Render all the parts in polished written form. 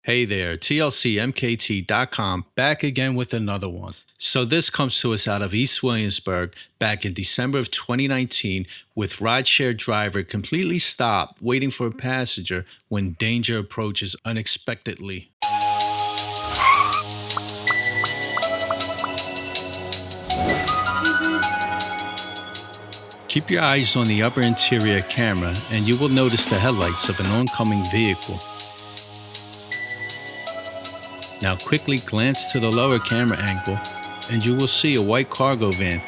Hey there, TLCMKT.com, back again with another one. So this comes to us out of East Williamsburg back in December of 2019 with rideshare driver completely stopped waiting for a passenger when danger approaches unexpectedly. Keep your eyes on the upper interior camera and you will notice the headlights of an oncoming vehicle. Now quickly glance to the lower camera angle and you will see a white cargo van.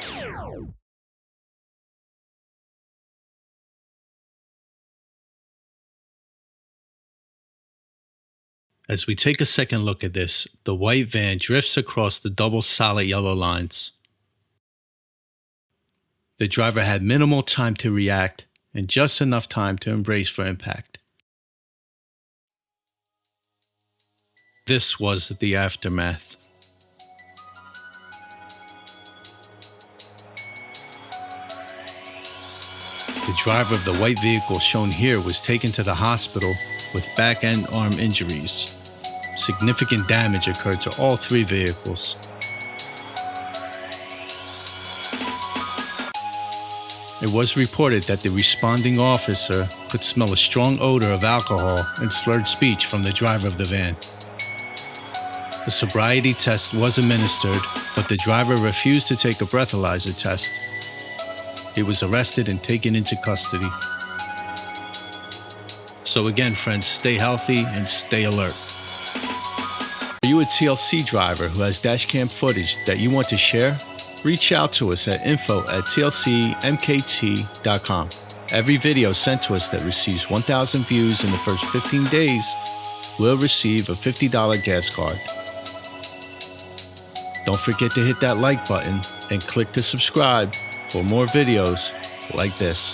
As we take a second look at this, the white van drifts across the double solid yellow lines. The driver had minimal time to react and just enough time to embrace for impact. This was the aftermath. The driver of the white vehicle shown here was taken to the hospital with back and arm injuries. Significant damage occurred to all three vehicles. It was reported that the responding officer could smell a strong odor of alcohol and slurred speech from the driver of the van. A sobriety test was administered, but the driver refused to take a breathalyzer test. He was arrested and taken into custody. So again, friends, stay healthy and stay alert. Are you a TLC driver who has dashcam footage that you want to share? Reach out to us at info@tlcmkt.com. Every video sent to us that receives 1,000 views in the first 15 days will receive a $50 gas card. Don't forget to hit that like button and click to subscribe for more videos like this.